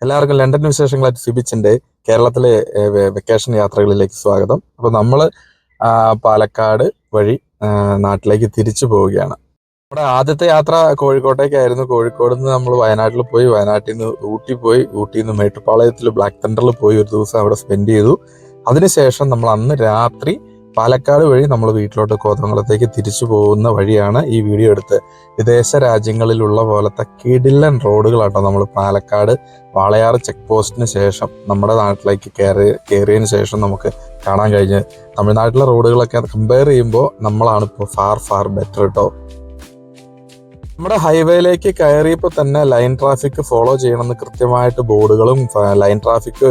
എല്ലാവർക്കും ലണ്ടൻ വിശേഷങ്ങളായിട്ട് സിബിച്ചിന്റെ കേരളത്തിലെ വെക്കേഷൻ യാത്രകളിലേക്ക് സ്വാഗതം. അപ്പോൾ നമ്മൾ പാലക്കാട് വഴി നാട്ടിലേക്ക് തിരിച്ചു പോവുകയാണ്. നമ്മുടെ ആദ്യത്തെ യാത്ര കോഴിക്കോട്ടേക്കായിരുന്നു. കോഴിക്കോട് നിന്ന് നമ്മൾ വയനാട്ടിൽ പോയി, വയനാട്ടിൽ നിന്ന് ഊട്ടി പോയി, ഊട്ടിയിൽ നിന്ന് മേട്ടുപ്പാളയത്തിൽ ബ്ലാക്ക് തണ്ടറിൽ പോയി ഒരു ദിവസം അവിടെ സ്പെൻഡ് ചെയ്തു. അതിനുശേഷം നമ്മൾ അന്ന് രാത്രി പാലക്കാട് വഴി നമ്മൾ വീട്ടിലോട്ട് കോതമംഗലത്തേക്ക് തിരിച്ചു പോകുന്ന വഴിയാണ് ഈ വീഡിയോ എടുത്ത്. വിദേശ രാജ്യങ്ങളിലുള്ള പോലത്തെ കിടിലൻ റോഡുകളാട്ടോ നമ്മൾ പാലക്കാട് വാളയാർ ചെക്ക് പോസ്റ്റിന് ശേഷം നമ്മുടെ നാട്ടിലേക്ക് കയറിയതിന് ശേഷം നമുക്ക് കാണാൻ കഴിഞ്ഞ്. തമിഴ്നാട്ടിലെ റോഡുകളൊക്കെ കമ്പയർ ചെയ്യുമ്പോൾ നമ്മളാണ് ഇപ്പോൾ ഫാർ ബെറ്റർ കേട്ടോ. നമ്മുടെ ഹൈവേയിലേക്ക് കയറിയപ്പോൾ തന്നെ ലൈൻ ട്രാഫിക് ഫോളോ ചെയ്യണമെന്ന് കൃത്യമായിട്ട് ബോർഡുകളും, ലൈൻ ട്രാഫിക്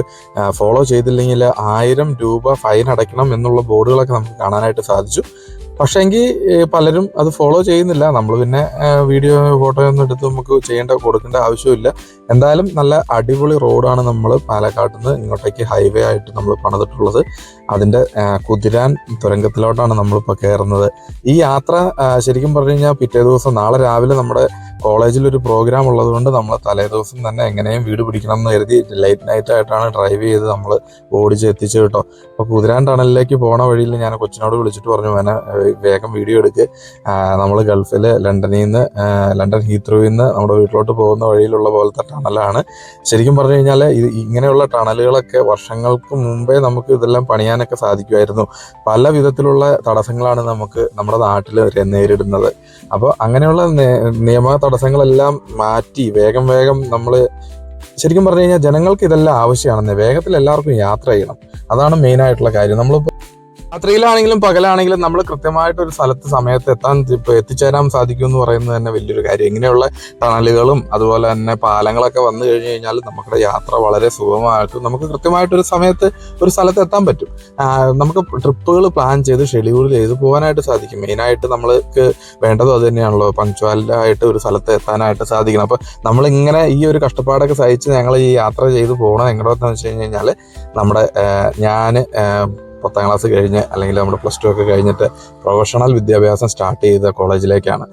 ഫോളോ ചെയ്തില്ലെങ്കിൽ 1000 രൂപ ഫൈൻ അടയ്ക്കണം എന്നുള്ള ബോർഡുകളൊക്കെ നമുക്ക് കാണാനായിട്ട് സാധിച്ചു. പക്ഷേങ്കിൽ പലരും അത് ഫോളോ ചെയ്യുന്നില്ല. നമ്മൾ പിന്നെ വീഡിയോ ഫോട്ടോ ഒന്നും എടുത്ത് നമുക്ക് കൊടുക്കേണ്ട ആവശ്യമില്ല. എന്തായാലും നല്ല അടിപൊളി റോഡാണ് നമ്മൾ പാലക്കാട്ടിൽ നിന്ന് ഇങ്ങോട്ടേക്ക് ഹൈവേ ആയിട്ട് നമ്മൾ പണിതിട്ടുള്ളത്. അതിൻ്റെ കുതിരാൻ തുരങ്കത്തിലോട്ടാണ് നമ്മളിപ്പോൾ കയറുന്നത്. ഈ യാത്ര ശരിക്കും പറഞ്ഞു കഴിഞ്ഞാൽ പിറ്റേ ദിവസം നാളെ രാവിലെ നമ്മുടെ കോളേജിലൊരു പ്രോഗ്രാം ഉള്ളതുകൊണ്ട് നമ്മൾ തലേ ദിവസം തന്നെ എങ്ങനെയും വീട് പിടിക്കണം എന്ന് കരുതി ലൈറ്റ് നൈറ്റ് ആയിട്ടാണ് ഡ്രൈവ് ചെയ്ത് നമ്മൾ ഓടിച്ച് എത്തിച്ചു കേട്ടോ. അപ്പോൾ കുതിരാൻ ടണലിലേക്ക് പോണ വഴിയിൽ ഞാൻ കൊച്ചിനോട് വിളിച്ചിട്ട് പറഞ്ഞു, വേണേ വേഗം വീഡിയോ എടുക്ക്, നമ്മൾ ഗൾഫിൽ ലണ്ടൻ ഹീത്രോയിൽ നിന്ന് നമ്മുടെ വീട്ടിലോട്ട് പോകുന്ന വഴിയിലുള്ള പോലത്തെ ടണലാണ്. ശരിക്കും പറഞ്ഞു കഴിഞ്ഞാൽ ഇങ്ങനെയുള്ള ടണലുകളൊക്കെ വർഷങ്ങൾക്ക് മുമ്പേ നമുക്ക് ഇതെല്ലാം പണിയാനൊക്കെ സാധിക്കുമായിരുന്നു. പല വിധത്തിലുള്ള തടസ്സങ്ങളാണ് നമുക്ക് നമ്മുടെ നാട്ടിൽ നേരിടുന്നത്. അപ്പോൾ അങ്ങനെയുള്ള നിയമ തടസ്സങ്ങളെല്ലാം മാറ്റി വേഗം നമ്മൾ ശരിക്കും പറഞ്ഞു കഴിഞ്ഞാൽ ജനങ്ങൾക്ക് ഇതെല്ലാം ആവശ്യമാണെന്ന് വേഗത്തിൽ എല്ലാവർക്കും യാത്ര ചെയ്യണം. അതാണ് മെയിനായിട്ടുള്ള കാര്യം. നമ്മളിപ്പോൾ രാത്രിയിലാണെങ്കിലും പകലാണെങ്കിലും നമ്മൾ കൃത്യമായിട്ട് ഒരു സ്ഥലത്ത് സമയത്ത് എത്തിച്ചേരാൻ സാധിക്കും എന്ന് പറയുന്നത് തന്നെ വലിയൊരു കാര്യം. ഇങ്ങനെയുള്ള ടണലുകളും അതുപോലെ തന്നെ പാലങ്ങളൊക്കെ വന്നു കഴിഞ്ഞു കഴിഞ്ഞാൽ നമ്മുടെ യാത്ര വളരെ സുഗമമായിട്ടും നമുക്ക് കൃത്യമായിട്ടൊരു സമയത്ത് ഒരു സ്ഥലത്ത് എത്താൻ പറ്റും. നമുക്ക് ട്രിപ്പുകൾ പ്ലാൻ ചെയ്ത് ഷെഡ്യൂൾ ചെയ്ത് പോകാനായിട്ട് സാധിക്കും. മെയിനായിട്ട് നമ്മൾക്ക് വേണ്ടതും അത് തന്നെയാണല്ലോ, പങ്ക്ച്വാലിറ്റി ആയിട്ട് ഒരു സ്ഥലത്ത് എത്താനായിട്ട് സാധിക്കണം. അപ്പോൾ നമ്മളിങ്ങനെ ഈ ഒരു കഷ്ടപ്പാടൊക്കെ സഹിച്ച് ഞങ്ങൾ ഈ യാത്ര ചെയ്ത് പോകണം എങ്ങോട്ടെന്ന് വെച്ച് കഴിഞ്ഞാൽ ഞാൻ 10ാം ക്ലാസ് കഴിഞ്ഞ് അല്ലെങ്കിൽ നമ്മുടെ +2 ഒക്കെ കഴിഞ്ഞിട്ട് പ്രൊഫഷണൽ വിദ്യാഭ്യാസം സ്റ്റാർട്ട് ചെയ്ത കോളേജിലേക്കാണ്.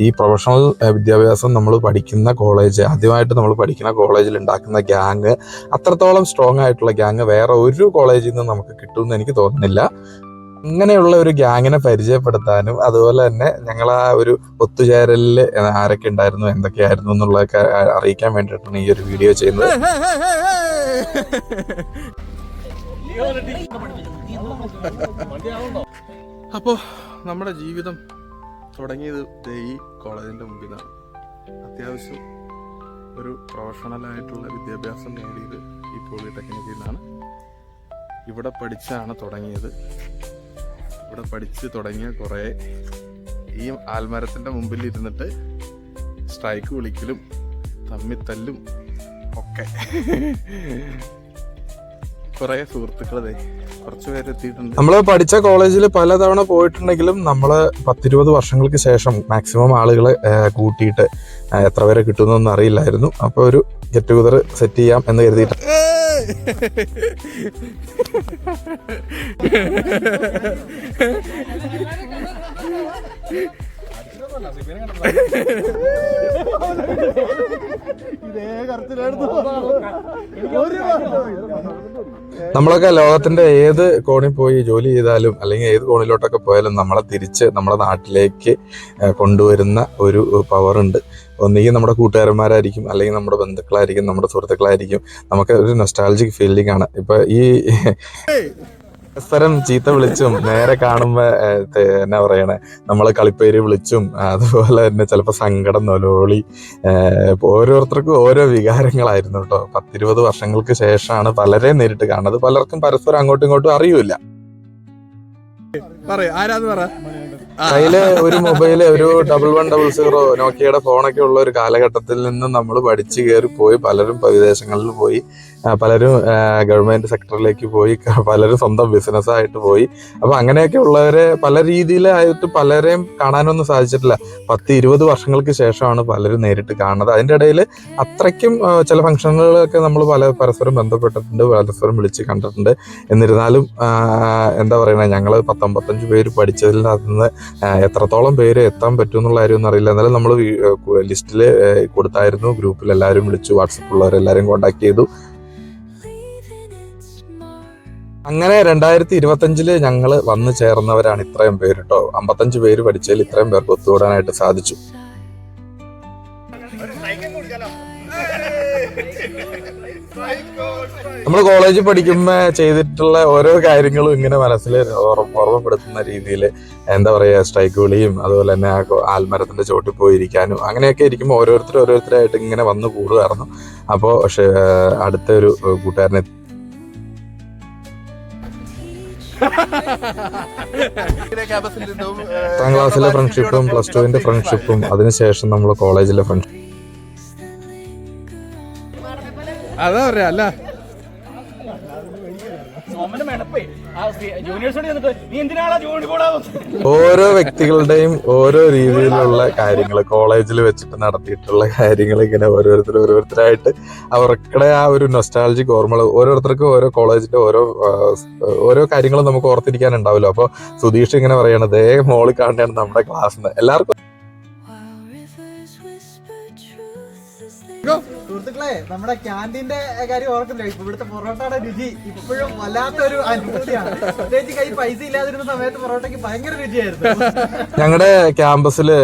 ഈ പ്രൊഫഷണൽ വിദ്യാഭ്യാസം നമ്മൾ പഠിക്കുന്ന കോളേജ്, ആദ്യമായിട്ട് നമ്മൾ പഠിക്കുന്ന കോളേജിൽ ഉണ്ടാക്കുന്ന ഗ്യാങ് അത്രത്തോളം സ്ട്രോങ് ആയിട്ടുള്ള ഗ്യാങ് വേറെ ഒരു കോളേജിൽ നിന്നും നമുക്ക് കിട്ടുമെന്ന് എനിക്ക് തോന്നുന്നില്ല. അങ്ങനെയുള്ള ഒരു ഗ്യാങ്ങിനെ പരിചയപ്പെടുത്താനും അതുപോലെ തന്നെ ഞങ്ങൾ ആ ഒരു ഒത്തുചേരലിൽ ആരൊക്കെ ഉണ്ടായിരുന്നു, എന്തൊക്കെയായിരുന്നു എന്നുള്ളതൊക്കെ അറിയിക്കാൻ വേണ്ടിയിട്ടാണ് ഈ ഒരു വീഡിയോ ചെയ്യുന്നത്. അപ്പോൾ നമ്മുടെ ജീവിതം തുടങ്ങിയത് ഈ കോളേജിൻ്റെ മുമ്പിൽ നിന്നാണ്. അത്യാവശ്യം ഒരു പ്രൊഫഷണലായിട്ടുള്ള വിദ്യാഭ്യാസം നേടിയത് ഈ പോളിടെക്നിക്കിൽ നിന്നാണ്. ഇവിടെ പഠിച്ചാണ് തുടങ്ങിയത്. ഇവിടെ പഠിച്ച് തുടങ്ങിയ കുറേ ഈ ആൽമരത്തിൻ്റെ മുമ്പിൽ ഇരുന്നിട്ട് സ്ട്രൈക്ക് വിളിക്കലും തമ്മിത്തല്ലും ഒക്കെ കുറേ സുഹൃത്തുക്കളെ കുറച്ച് പേര് എത്തിയിട്ടുണ്ട്. നമ്മൾ പഠിച്ച കോളേജിൽ പലതവണ പോയിട്ടുണ്ടെങ്കിലും നമ്മൾ 10-20 വർഷങ്ങൾക്ക് ശേഷം മാക്സിമം ആളുകളെ കൂട്ടിയിട്ട് എത്ര പേരെ കിട്ടുമെന്നൊന്നും അറിയില്ലായിരുന്നു. അപ്പോൾ ഒരു ഗെറ്റ് ടുഗദർ സെറ്റ് ചെയ്യാം എന്ന് കരുതിയിട്ട് നമ്മളൊക്കെ ലോകത്തിന്റെ ഏത് കോണിൽ പോയി ജോലി ചെയ്താലും അല്ലെങ്കിൽ ഏത് കോണിലോട്ടൊക്കെ പോയാലും നമ്മളെ തിരിച്ച് നമ്മുടെ നാട്ടിലേക്ക് കൊണ്ടുവരുന്ന ഒരു പവറുണ്ട്. ഒന്നുകിൽ നമ്മുടെ കൂട്ടുകാരന്മാരായിരിക്കും, അല്ലെങ്കിൽ നമ്മുടെ ബന്ധുക്കളായിരിക്കും, നമ്മുടെ സുഹൃത്തുക്കളായിരിക്കും. നമുക്ക് ഒരു നൊസ്റ്റാൾജിക് ഫീലിംഗ് ആണ്. ഇപ്പൊ ഈ പരസ്പരം ചീത്ത വിളിച്ചും നേരെ കാണുമ്പോ എന്നാ പറയണേ, നമ്മള് കളിപ്പേര് വിളിച്ചും അതുപോലെ തന്നെ ചിലപ്പോ സങ്കടം, നൊലോളി, ഓരോരുത്തർക്കും ഓരോ വികാരങ്ങളായിരുന്നു കേട്ടോ. 10-20 വർഷങ്ങൾക്ക് ശേഷമാണ് പലരെയും നേരിട്ട് കാണുന്നത്. പലർക്കും പരസ്പരം അങ്ങോട്ടും ഇങ്ങോട്ടും അറിയൂല. കയ്യില് ഒരു മൊബൈല്, ഒരു 1100 നോക്കിയയുടെ ഫോണൊക്കെ ഉള്ള ഒരു കാലഘട്ടത്തിൽ നിന്ന് നമ്മൾ പഠിച്ചു കയറി പോയി പലരും വിദേശങ്ങളിൽ പോയി പലരും ഗവൺമെൻറ് സെക്ടറിലേക്ക് പോയി, പലരും സ്വന്തം ബിസിനസ്സായിട്ട് പോയി. അപ്പോൾ അങ്ങനെയൊക്കെ ഉള്ളവരെ പല രീതിയിലായിട്ട് പലരെയും കാണാനൊന്നും സാധിച്ചിട്ടില്ല. 10-20 വർഷങ്ങൾക്ക് ശേഷമാണ് പലരും നേരിട്ട് കാണുന്നത്. അതിൻ്റെ ഇടയിൽ അത്രയ്ക്കും ചില ഫംഗ്ഷനുകളൊക്കെ നമ്മൾ പരസ്പരം ബന്ധപ്പെട്ടിട്ടുണ്ട്, പരസ്പരം വിളിച്ച് കണ്ടിട്ടുണ്ട്. എന്നിരുന്നാലും എന്താ പറയുന്നത്, ഞങ്ങൾ 10-55 പേര് പഠിച്ചതിൽ നിന്ന് എത്രത്തോളം പേര് എത്താൻ പറ്റും എന്നുള്ള കാര്യമൊന്നും അറിയില്ല. എന്നാലും നമ്മൾ ലിസ്റ്റിൽ കൊടുത്തായിരുന്നു, ഗ്രൂപ്പിൽ എല്ലാവരും വിളിച്ചു, വാട്സപ്പിലുള്ളവരെല്ലാവരും കോൺടാക്ട് ചെയ്തു. അങ്ങനെ 2025 ഞങ്ങൾ വന്നു ചേർന്നവരാണ് ഇത്രയും പേര് കേട്ടോ. 55 പേര് പഠിച്ചതിൽ ഇത്രയും പേർക്ക് ഒത്തുകൂടാനായിട്ട് സാധിച്ചു. നമ്മൾ കോളേജിൽ പഠിക്കുമ്പോൾ ചെയ്തിട്ടുള്ള ഓരോ കാര്യങ്ങളും ഇങ്ങനെ മനസ്സിൽ ഓർമ്മപ്പെടുത്തുന്ന രീതിയിൽ എന്താ പറയുക, സ്ട്രൈക്ക് വിളിയും അതുപോലെ തന്നെ ആൽമരത്തിന്റെ ചോട്ടിൽ പോയിരിക്കാനും അങ്ങനെയൊക്കെ ഇരിക്കുമ്പോൾ ഓരോരുത്തരായിട്ട് ഇങ്ങനെ വന്ന് കൂടുമായിരുന്നു. അപ്പോൾ പക്ഷേ അടുത്ത ഒരു കൂട്ടുകാരനെ 10ാം ക്ലാസ്സിലെ ഫ്രണ്ട്ഷിപ്പും +2 ഫ്രണ്ട്ഷിപ്പും അതിനുശേഷം നമ്മൾ കോളേജിലെ ഫ്രണ്ട്ഷിപ്പ് അതാ പറയാ അല്ല ഓരോ വ്യക്തികളുടെയും ഓരോ രീതിയിലുള്ള കാര്യങ്ങൾ കോളേജിൽ വെച്ചിട്ട് നടത്തിയിട്ടുള്ള കാര്യങ്ങൾ ഇങ്ങനെ ഓരോരുത്തരായിട്ട് അവരുടെ ആ ഒരു നൊസ്റ്റാൾജിക് ഓർമ്മകൾ, ഓരോരുത്തർക്കും ഓരോ കോളേജിന്റെ ഓരോ കാര്യങ്ങളും നമുക്ക് ഓർത്തിരിക്കാനുണ്ടാവല്ലോ. അപ്പോൾ സുധീഷ് ഇങ്ങനെ പറയണത് മോളിൽ കാണുകയാണ് നമ്മുടെ ക്ലാസ്സിന്. എല്ലാവർക്കും സുഹൃത്തുക്കളെ, നമ്മുടെ ക്യാൻറ്റീന്റെ കാര്യം ഓർക്കുന്നില്ല. ഇപ്പൊ ഇവിടുത്തെ പൊറോട്ടയുടെ രുചി ഇപ്പോഴും വല്ലാത്തൊരു അനുഭൂതിയാണ്. പ്രത്യേകിച്ച് കൈ പൈസ ഇല്ലാതിരുന്ന സമയത്ത് പൊറോട്ടയ്ക്ക് ഭയങ്കര രുചിയായിരുന്നു. ഞങ്ങളുടെ ക്യാമ്പസില്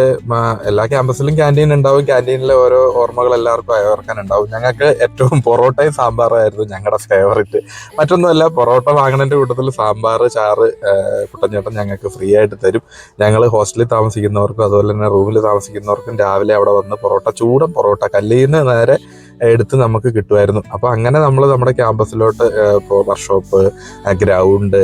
എല്ലാ ക്യാമ്പസിലും ക്യാൻറ്റീൻ ഉണ്ടാവും. ക്യാൻറ്റീനിലെ ഓരോ ഓർമ്മകൾ എല്ലാവർക്കും ഓർക്കാനുണ്ടാവും. ഞങ്ങൾക്ക് ഏറ്റവും പൊറോട്ടയും സാമ്പാറായിരുന്നു ഞങ്ങളുടെ ഫേവറേറ്റ്. മറ്റൊന്നുമല്ല, പൊറോട്ട വാങ്ങണതിന്റെ കൂട്ടത്തിൽ സാമ്പാർ, ചാറ് കുട്ടഞ്ചേട്ടൻ ഞങ്ങൾക്ക് ഫ്രീ ആയിട്ട് തരും. ഞങ്ങൾ ഹോസ്റ്റലിൽ താമസിക്കുന്നവർക്കും അതുപോലെ തന്നെ റൂമിൽ താമസിക്കുന്നവർക്കും രാവിലെ അവിടെ വന്ന് ചൂടൻ പൊറോട്ട കല്ലിൽ നിന്ന് നേരെ എടുത്ത് നമുക്ക് കിട്ടുമായിരുന്നു. അപ്പോൾ അങ്ങനെ നമ്മൾ നമ്മുടെ ക്യാമ്പസിലോട്ട് ഇപ്പോൾ workshop, ground,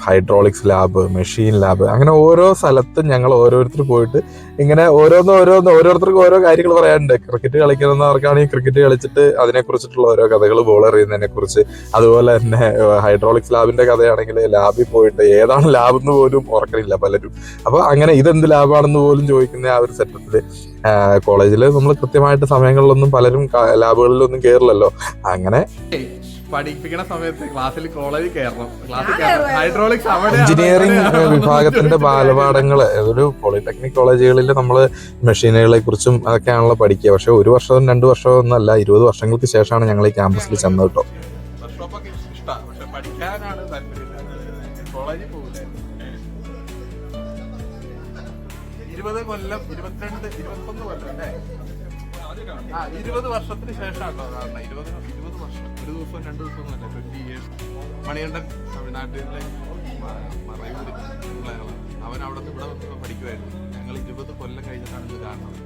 hydraulics lab, machine lab, അങ്ങനെ ഓരോ സ്ഥലത്തും ഞങ്ങൾ ഓരോരുത്തർ പോയിട്ട് ഇങ്ങനെ ഓരോരുത്തർക്കും ഓരോ കാര്യങ്ങൾ പറയാനുണ്ട്. ക്രിക്കറ്റ് കളിക്കുന്നവർക്കാണെങ്കിൽ ക്രിക്കറ്റ് കളിച്ചിട്ട് അതിനെക്കുറിച്ചിട്ടുള്ള ഓരോ കഥകൾ, ബോൾ എറിയുന്നതിനെ കുറിച്ച്. അതുപോലെ തന്നെ ഹൈഡ്രോളിക്സ് ലാബിന്റെ കഥയാണെങ്കിൽ ലാബിൽ പോയിട്ട് ഏതാണ് ലാബെന്ന് പോലും ഓർക്കണില്ല പലരും. അപ്പോൾ അങ്ങനെ ഇതെന്ത് ലാബാണെന്ന് പോലും ചോദിക്കുന്ന ആ ഒരു സെറ്റപ്പിൽ കോളേജിൽ നമ്മൾ കൃത്യമായിട്ട് സമയങ്ങളിലൊന്നും പലരും ലാബുകളിലൊന്നും കയറില്ലല്ലോ. അങ്ങനെ പഠിപ്പിക്കുന്ന സമയത്ത് ക്ലാസ്സിൽ കോളേജിൽ കയറണം, ഹൈഡ്രോളിക്സ് എഞ്ചിനീയറിംഗ് വിഭാഗത്തിന്റെ ബാലപാഠങ്ങൾ ഒരു പോളിടെക്നിക് കോളേജുകളിൽ നമ്മൾ മെഷീനുകളെ കുറിച്ചും അതൊക്കെയാണല്ലോ പഠിക്കുക. പക്ഷെ 1 വർഷവും 2 വർഷവും ഒന്നല്ല, 20 വർഷങ്ങൾക്ക് ശേഷമാണ് ഞങ്ങൾ ഈ ക്യാമ്പസിൽ ചെന്നത് കേട്ടോ. പഠിക്കാനാണ് താല്പര്യം, കോളേജിൽ പോകില്ല. 20 കൊല്ലം, 22, 21 കൊല്ലം അല്ലേ? 20 വർഷത്തിന് ശേഷമാണോ കാരണം? 20 വർഷം, 1 ദിവസം 2 ദിവസം ഒന്നുമല്ല, 20 years. മണികണ്ഠൻ തമിഴ്നാട്ടിലെ മറയൂര് അവൻ അവിടെ നിന്ന് ഇവിടെ പഠിക്കുമായിരുന്നു. ഞങ്ങൾ 20 കൊല്ലം കഴിഞ്ഞിട്ടാണ് ഇത് കാണുന്നത്.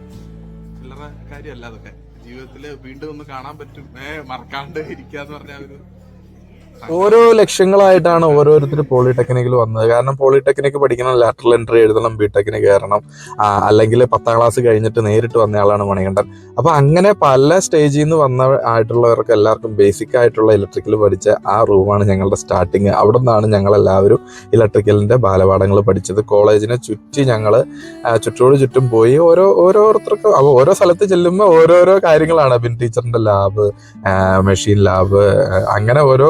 ചില്ലറ കാര്യമല്ല അതൊക്കെ. ജീവിതത്തിൽ വീണ്ടും ഒന്ന് കാണാൻ പറ്റും, മറക്കാണ്ട് ഇരിക്കാന്ന് പറഞ്ഞ ഒരു ഓരോ ലക്ഷ്യങ്ങളായിട്ടാണ് ഓരോരുത്തർ പോളിടെക്നിക്കിൽ വന്നത്. കാരണം പോളിടെക്നിക്ക് പഠിക്കണം, ലാറ്ററൽ എൻട്രി എഴുതണം, ബിടെക്കിന് കയറണം, അല്ലെങ്കിൽ 10ാം ക്ലാസ് കഴിഞ്ഞിട്ട് നേരിട്ട് വന്നയാളാണ് മണികണ്ഠൻ. അപ്പൊ അങ്ങനെ പല സ്റ്റേജിൽ നിന്ന് വന്ന ആയിട്ടുള്ളവർക്ക് എല്ലാവർക്കും ബേസിക് ആയിട്ടുള്ള ഇലക്ട്രിക്കൽ പഠിച്ച ആ റൂമാണ് ഞങ്ങളുടെ സ്റ്റാർട്ടിങ്. അവിടെ നിന്നാണ് ഞങ്ങളെല്ലാവരും ഇലക്ട്രിക്കലിന്റെ ബാലപാഠങ്ങൾ പഠിച്ചത്. കോളേജിനെ ചുറ്റി ഞങ്ങൾ ചുറ്റും പോയി ഓരോരുത്തർക്കും ഓരോ സ്ഥലത്ത് ചെല്ലുമ്പോൾ ഓരോരോ കാര്യങ്ങളാണ്. ബിൻ ടീച്ചറിന്റെ ലാബ്, മെഷീൻ ലാബ്, അങ്ങനെ ഒരു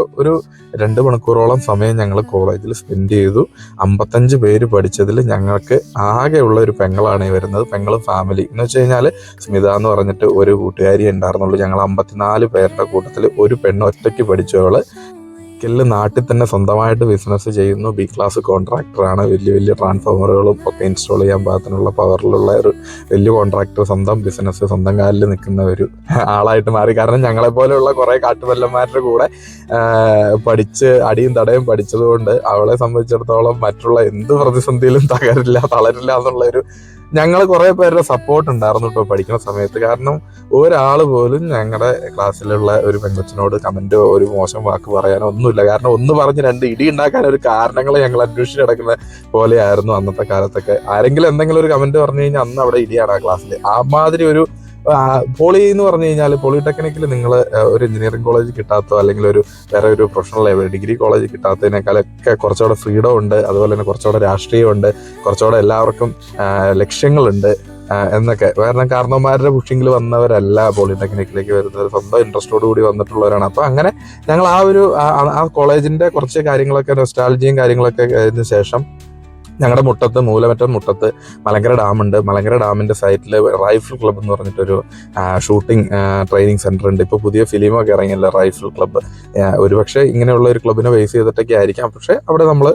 2 മണിക്കൂറോളം സമയം ഞങ്ങൾ കോളേജിൽ സ്പെൻഡ് ചെയ്തു. 55 പേര് പഠിച്ചതിൽ ഞങ്ങൾക്ക് ആകെയുള്ള ഒരു പെങ്ങളാണ് വരുന്നത്. പെങ്ങളും ഫാമിലി എന്ന് വെച്ച് കഴിഞ്ഞാൽ സ്മിത എന്ന് പറഞ്ഞിട്ട് ഒരു കൂട്ടുകാരി ഉണ്ടായിരുന്നുള്ളൂ. ഞങ്ങൾ 54 പേരുടെ കൂട്ടത്തിൽ ഒരു പെണ്ണ് ഒറ്റയ്ക്ക് പഠിച്ചവള് നാട്ടിൽ തന്നെ സ്വന്തമായിട്ട് ബിസിനസ് ചെയ്യുന്നു. B ക്ലാസ് കോൺട്രാക്ടറാണ്. വലിയ ട്രാൻസ്ഫോമറുകളും ഒക്കെ ഇൻസ്റ്റാൾ ചെയ്യാൻ പാകത്തിനുള്ള പവറിലുള്ള ഒരു വലിയ കോൺട്രാക്ടർ. സ്വന്തം ബിസിനസ്, സ്വന്തം കാലിൽ നിൽക്കുന്ന ഒരു ആളായിട്ട് മാറി. കാരണം ഞങ്ങളെപ്പോലെയുള്ള കുറേ കാട്ടുവല്ലന്മാരുടെ കൂടെ പഠിച്ച് അടിയും തടയും പഠിച്ചതുകൊണ്ട് അവളെ സംബന്ധിച്ചിടത്തോളം മറ്റുള്ള എന്ത് പ്രതിസന്ധിയിലും തളരില്ല എന്നുള്ളൊരു ഞങ്ങൾ കുറേ പേരുടെ സപ്പോർട്ട് ഉണ്ടായിരുന്നു കേട്ടോ പഠിക്കുന്ന സമയത്ത്. കാരണം ഒരാൾ പോലും ഞങ്ങളുടെ ക്ലാസ്സിലുള്ള ഒരു പെൺകൊച്ചിനോട് കമന്റോ ഒരു മോശം വാക്ക് പറയാനോ ഒന്നുമില്ല. കാരണം ഒന്ന് പറഞ്ഞ് 2 ഇടി ഉണ്ടാക്കാൻ ഒരു കാരണങ്ങൾ ഞങ്ങൾ അന്വേഷിച്ച് കിടക്കുന്ന പോലെയായിരുന്നു അന്നത്തെ കാലത്തൊക്കെ. ആരെങ്കിലും എന്തെങ്കിലും ഒരു കമന്റ് പറഞ്ഞു കഴിഞ്ഞാൽ അന്ന് അവിടെ ഇടിയാണ് ആ ക്ലാസ്സിൽ. ആ മാതിരി ഒരു പോളി എന്ന് പറഞ്ഞു കഴിഞ്ഞാൽ പോളിടെക്നിക്കിൽ നിങ്ങൾ ഒരു എഞ്ചിനീയറിംഗ് കോളേജ് കിട്ടാത്തോ അല്ലെങ്കിൽ വേറെ ഒരു പ്രൊഫഷണൽ ഡിഗ്രി കോളേജ് കിട്ടാത്തതിനേക്കാളൊക്കെ കുറച്ചുകൂടെ ഫ്രീഡം ഉണ്ട്. അതുപോലെ തന്നെ കുറച്ചുകൂടെ രാഷ്ട്രീയമുണ്ട്, കുറച്ചുകൂടെ എല്ലാവർക്കും ലക്ഷ്യങ്ങളുണ്ട് എന്നൊക്കെ. കാരണം കാരണവന്മാരുടെ പുഷിങ്ങിൽ വന്നവരല്ല പോളിടെക്നിക്കിലേക്ക് വരുന്നത്, സ്വന്തം ഇൻട്രസ്റ്റോട് കൂടി വന്നിട്ടുള്ളവരാണ്. അപ്പോൾ അങ്ങനെ ഞങ്ങൾ ആ കോളേജിന്റെ കുറച്ച് കാര്യങ്ങളൊക്കെ നൊസ്റ്റാൾജിയും കാര്യങ്ങളൊക്കെ അതിന് ശേഷം ഞങ്ങളുടെ മുട്ടത്ത്, മൂലമറ്റം മുട്ടത്ത് മലങ്കര ഡാമുണ്ട്. മലങ്കര ഡാമിന്റെ സൈറ്റിൽ റൈഫിൾ ക്ലബ്ബ് എന്ന് പറഞ്ഞിട്ടൊരു ഷൂട്ടിംഗ് ട്രെയിനിങ് സെന്റർ ഉണ്ട്. ഇപ്പോൾ പുതിയ ഫിലിമൊക്കെ ഇറങ്ങിയല്ലോ റൈഫിൾ ക്ലബ്ബ്. ഒരുപക്ഷെ ഇങ്ങനെയുള്ള ഒരു ക്ലബിനെ ബേസ് ചെയ്തിട്ടൊക്കെ ആയിരിക്കാം. പക്ഷേ അവിടെ നമ്മൾ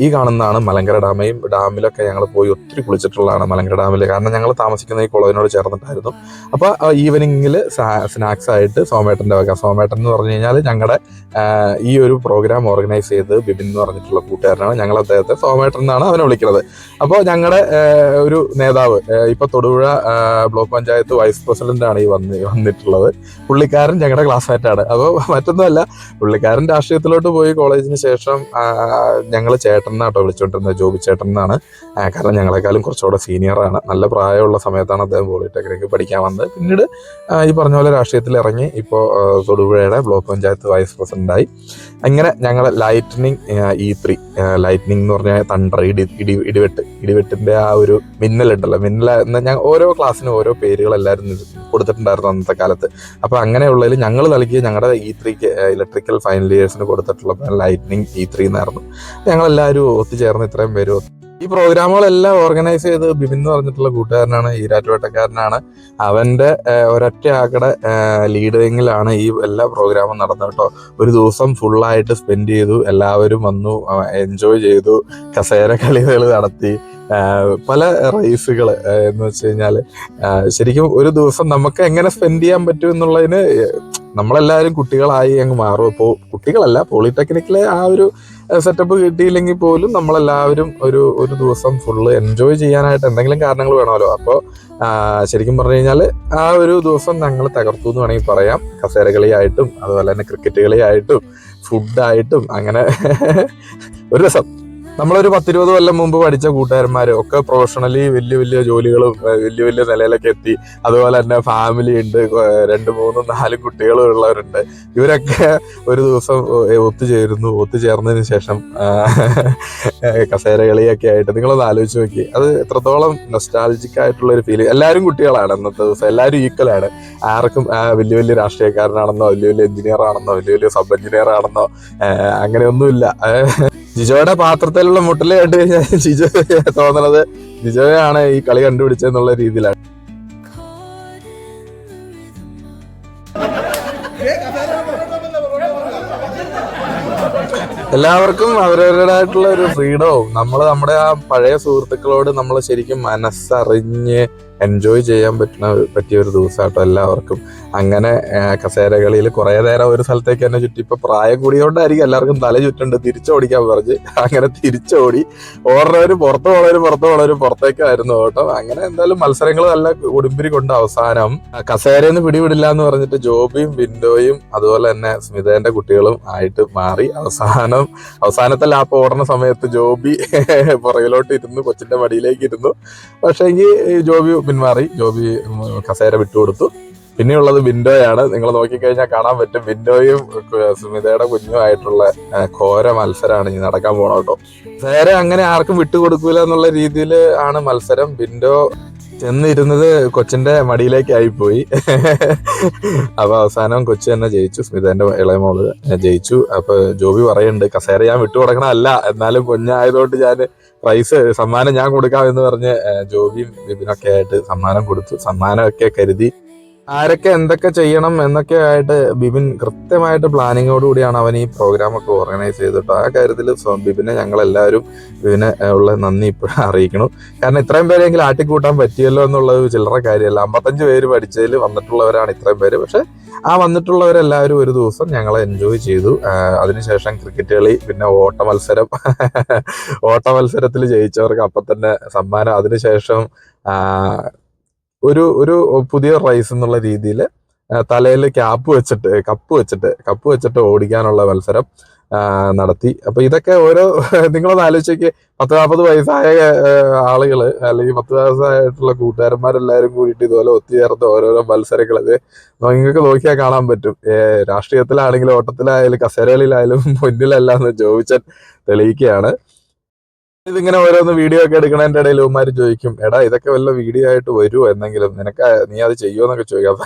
ഈ കാണുന്നതാണ് മലങ്കര ഡാമയും. ഡാമിലൊക്കെ ഞങ്ങൾ പോയി ഒത്തിരി കുളിച്ചിട്ടുള്ളതാണ് മലങ്കര ഡാമിൽ. കാരണം ഞങ്ങൾ താമസിക്കുന്ന ഈ കോളേജിനോട് ചേർന്നിട്ടായിരുന്നു. അപ്പോൾ ഈവനിങ്ങിൽ സ്നാക്സ് ആയിട്ട് സോമേട്ടൻ്റെ വക, സോമേട്ടൻ എന്ന് പറഞ്ഞു കഴിഞ്ഞാൽ ഞങ്ങളുടെ ഈ ഒരു പ്രോഗ്രാം ഓർഗനൈസ് ചെയ്ത് ബിബിൻ എന്ന് പറഞ്ഞിട്ടുള്ള കൂട്ടുകാരനാണ്. ഞങ്ങൾ അദ്ദേഹത്തെ സോമേട്ടൻ എന്നാണ് അവനെ വിളിക്കുന്നത്. അപ്പോൾ ഞങ്ങളുടെ ഒരു നേതാവ്, ഇപ്പൊ തൊടുപുഴ ബ്ലോക്ക് പഞ്ചായത്ത് വൈസ് പ്രസിഡന്റാണ് ഈ വന്നിട്ടുള്ളത്. പുള്ളിക്കാരൻ ഞങ്ങളുടെ ക്ലാസ്മേറ്റാണ്. അപ്പോൾ മറ്റൊന്നുമല്ല, പുള്ളിക്കാരൻ രാഷ്ട്രീയത്തിലോട്ട് പോയി കോളേജിന് ശേഷം ഞങ്ങൾ ചേട്ടൻ എന്നാട്ടോ വിളിച്ചുകൊണ്ടിരുന്നത്, ജോബി ചേട്ടൻ എന്നാണ്. കാരണം ഞങ്ങളെക്കാളും കുറച്ചുകൂടെ സീനിയറാണ്. നല്ല പ്രായമുള്ള സമയത്താണ് അദ്ദേഹം പോളിടെക്നിക്ക് പഠിക്കാൻ വന്നത്. പിന്നീട് ഈ പറഞ്ഞ പോലെ രാഷ്ട്രീയത്തിൽ ഇറങ്ങി ഇപ്പോൾ തൊടുപുഴയുടെ ബ്ലോക്ക് പഞ്ചായത്ത് വൈസ് പ്രസിഡന്റായി. അങ്ങനെ ഞങ്ങൾ ലൈറ്റ്നിങ് E3, ലൈറ്റ്നിങ് എന്ന് പറഞ്ഞാൽ തണ്ടർ, ഇടിവെട്ടിന്റെ ആ ഒരു മിന്നലുണ്ടല്ലോ, ഞാൻ ഓരോ ക്ലാസ്സിനും ഓരോ പേരുകൾ എല്ലാവരും കൊടുത്തിട്ടുണ്ടായിരുന്നു അന്നത്തെ കാലത്ത്. അപ്പോൾ അങ്ങനെയുള്ളതിൽ ഞങ്ങൾ നൽകിയ ഞങ്ങളുടെ E3ക്ക് ഇലക്ട്രിക്കൽ ഫൈനൽ ഇയേഴ്സിന് കൊടുത്തിട്ടുള്ള ലൈറ്റ്നിങ് E3 എന്നായിരുന്നു. ഞങ്ങളെല്ലാവരും ഒത്തുചേർന്ന് ഇത്രയും പേര് ഈ പ്രോഗ്രാമുകളെല്ലാം ഓർഗനൈസ് ചെയ്ത് ബിബിൻ എന്ന് പറഞ്ഞിട്ടുള്ള കൂട്ടുകാരനാണ്, ഈരാറ്റുപേട്ടക്കാരനാണ്. അവന്റെ ഒരൊറ്റ ആക്കടെ ലീഡിങ്ങിലാണ് ഈ എല്ലാ പ്രോഗ്രാമും നടന്നത് കേട്ടോ. ഒരു ദിവസം ഫുള്ളായിട്ട് സ്പെൻഡ് ചെയ്തു, എല്ലാവരും വന്നു, എൻജോയ് ചെയ്തു, കസേര കളികൾ നടത്തി, പല റേസുകൾ എന്ന് വെച്ച് കഴിഞ്ഞാൽ ശരിക്കും ഒരു ദിവസം നമുക്ക് എങ്ങനെ സ്പെൻഡ് ചെയ്യാൻ പറ്റും എന്നുള്ളതിന് നമ്മളെല്ലാവരും കുട്ടികളായി അങ്ങ് മാറും. ഇപ്പോൾ കുട്ടികളല്ല, പോളിടെക്നിക്കിലെ ആ ഒരു സെറ്റപ്പ് കിട്ടിയില്ലെങ്കിൽ പോലും നമ്മളെല്ലാവരും ഒരു ദിവസം ഫുള്ള് എൻജോയ് ചെയ്യാനായിട്ട് എന്തെങ്കിലും കാരണങ്ങൾ വേണമല്ലോ. അപ്പോൾ ശരിക്കും പറഞ്ഞു കഴിഞ്ഞാൽ ആ ഒരു ദിവസം ഞങ്ങൾ തകർത്തു എന്ന് വേണമെങ്കിൽ പറയാം. കസേര കളിയായിട്ടും അതുപോലെ തന്നെ ക്രിക്കറ്റ് കളിയായിട്ടും ഫുഡായിട്ടും അങ്ങനെ ഒരു രസം. നമ്മളൊരു 10-20 കൊല്ലം മുമ്പ് പഠിച്ച കൂട്ടുകാരന്മാർ ഒക്കെ പ്രൊഫഷണലി വലിയ വലിയ ജോലികളും വലിയ വലിയ നിലയിലൊക്കെ എത്തി. അതുപോലെ തന്നെ ഫാമിലി ഉണ്ട്, 2, 3, 4 കുട്ടികളും ഉള്ളവരുണ്ട്. ഇവരൊക്കെ ഒരു ദിവസം ഒത്തുചേർന്നതിന് ശേഷം കസേര കളിയൊക്കെ ആയിട്ട് നിങ്ങളൊന്ന് ആലോചിച്ച് നോക്കി. അത് എത്രത്തോളം നൊസ്റ്റാൾജിക് ആയിട്ടുള്ള ഒരു ഫീലിംഗ്. എല്ലാവരും കുട്ടികളാണ് അന്നത്തെ ദിവസം, എല്ലാവരും ഈക്വലാണ്. ആർക്കും വലിയ വലിയ രാഷ്ട്രീയക്കാരനാണെന്നോ വലിയ വലിയ എഞ്ചിനീയർ ആണെന്നോ വലിയ വലിയ സബ് എഞ്ചിനീയർ ആണെന്നോ അങ്ങനെയൊന്നുമില്ല. ജിജോയുടെ പാത്രത്തിലുള്ള മുട്ടല് കണ്ടു കഴിഞ്ഞാൽ ജിജോ തോന്നണത് ജിജോയാണ് ഈ കളി കണ്ടുപിടിച്ചെന്നുള്ള രീതിയിലാണ്. എല്ലാവർക്കും അവരവരുടേതായിട്ടുള്ള ഒരു ഫ്രീഡവും നമ്മുടെ ആ പഴയ സുഹൃത്തുക്കളോട് നമ്മൾ ശരിക്കും മനസ്സറിഞ്ഞ് എൻജോയ് ചെയ്യാൻ പറ്റിയ ഒരു ദിവസമാട്ടോ എല്ലാവർക്കും. അങ്ങനെ കസേരകളിൽ കുറേ നേരം ഒരു സ്ഥലത്തേക്ക് തന്നെ ചുറ്റി. ഇപ്പൊ പ്രായം കൂടിയോണ്ടായിരിക്കും എല്ലാവർക്കും തല ചുറ്റുണ്ട്, തിരിച്ചോടിക്കാൻ പറഞ്ഞ് അങ്ങനെ തിരിച്ചോടി. ഓടുന്നവരും പുറത്തുള്ളവരും പുറത്തേക്കായിരുന്നു ഓട്ടം. അങ്ങനെ എന്തായാലും മത്സരങ്ങൾ നല്ല ഉടുമ്പിരി കൊണ്ട് അവസാനം കസേരന്ന് പിടിവിടില്ല എന്ന് പറഞ്ഞിട്ട് ജോബിയും വിൻഡോയും അതുപോലെ തന്നെ സ്മിതേന്റെ കുട്ടികളും ആയിട്ട് മാറി. അവസാനത്തെ ലാപ്പ് ഓടുന്ന സമയത്ത് ജോബി പുറകിലോട്ട് ഇരുന്നു, കൊച്ചിന്റെ മടിയിലേക്ക് ഇരുന്നു. പക്ഷേങ്കിൽ ജോബി പിന്മാറി, ജോബി കസേര വിട്ടുകൊടുത്തു. പിന്നെയുള്ളത് വിൻഡോയാണ്. നിങ്ങൾ നോക്കിക്കഴിഞ്ഞാൽ കാണാൻ പറ്റും, വിൻഡോയും സുമിതയുടെ കുഞ്ഞുമായിട്ടുള്ള ഘോര മത്സരമാണ് ഇനി നടക്കാൻ പോണ കേട്ടോ. കസേര അങ്ങനെ ആർക്കും വിട്ടുകൊടുക്കൂല എന്നുള്ള രീതിയിൽ ആണ് മത്സരം. വിൻഡോ ചെന്നിരുന്നത് കൊച്ചിന്റെ മടിയിലേക്കായി പോയി. അപ്പൊ അവസാനം കൊച്ചു തന്നെ ജയിച്ചു, സ്മിതന്റെ ഇളയമോള് ജയിച്ചു. അപ്പൊ ജോബി പറയുന്നുണ്ട്, കസേര ഞാൻ വിട്ടുകൊടുക്കണമല്ല, എന്നാലും കുഞ്ഞായതുകൊണ്ട് ഞാൻ സമ്മാനം ഞാൻ കൊടുക്കാം എന്ന് പറഞ്ഞ് ജോബിയും ബിബിനൊക്കെ ആയിട്ട് സമ്മാനം കൊടുത്തു. സമ്മാനമൊക്കെ കരുതി ആരൊക്കെ എന്തൊക്കെ ചെയ്യണം എന്നൊക്കെ ആയിട്ട് ബിബിൻ കൃത്യമായിട്ട് പ്ലാനിങ്ങോടുകൂടിയാണ് അവൻ ഈ പ്രോഗ്രാമൊക്കെ ഓർഗനൈസ് ചെയ്തിട്ട്. ആ കാര്യത്തിൽ ബിബിനെ ഞങ്ങളെല്ലാവരും ബിബിനെ ഉള്ള നന്ദി ഇപ്പോഴും അറിയിക്കണം. കാരണം ഇത്രയും പേരെങ്കിലും ആട്ടിക്കൂട്ടാൻ പറ്റിയല്ലോ എന്നുള്ളത് ചില്ലറ കാര്യമല്ല. 55 പേര് പഠിച്ചതിൽ വന്നിട്ടുള്ളവരാണ് ഇത്രയും പേര്. പക്ഷെ ആ വന്നിട്ടുള്ളവരെല്ലാവരും ഒരു ദിവസം ഞങ്ങളെ എൻജോയ് ചെയ്തു. അതിനുശേഷം ക്രിക്കറ്റ് കളി, പിന്നെ ഓട്ട മത്സരത്തിൽ ജയിച്ചവർക്ക് അപ്പം തന്നെ സമ്മാനം. അതിനുശേഷം ഒരു പുതിയ റൈസ് എന്നുള്ള രീതിയിൽ തലയിൽ കപ്പ് വെച്ചിട്ട് ഓടിക്കാനുള്ള മത്സരം. നടത്തി. അപ്പൊ ഇതൊക്കെ ഓരോ നിങ്ങളൊന്ന് ആലോചിച്ചൊക്കെ 40-40 വയസ്സായ ആളുകള് അല്ലെങ്കിൽ 10 വയസ്സായിട്ടുള്ള കൂട്ടുകാരന്മാരെല്ലാരും കൂടിയിട്ട് ഇതുപോലെ ഒത്തുചേർത്ത് ഓരോരോ മത്സരങ്ങളത് നിങ്ങൾക്ക് നോക്കിയാൽ കാണാൻ പറ്റും. രാഷ്ട്രീയത്തിലാണെങ്കിലും ഓട്ടത്തിലായാലും കസേരകളിലായാലും മുന്നിലല്ല എന്ന് ജോബിച്ചൻ തെളിയിക്കുകയാണ്. ഇതിങ്ങനെ ഓരോന്ന് വീഡിയോ ഒക്കെ എടുക്കണതിന്റെ ഇടയിൽ ഉമ്മാര് ചോദിക്കും, എടാ ഇതൊക്കെ വല്ല വീഡിയോ ആയിട്ട് വരുമോ എന്നെങ്കിലും, നീ അത് ചെയ്യുമോന്നൊക്കെ ചോദിക്കും. അപ്പൊ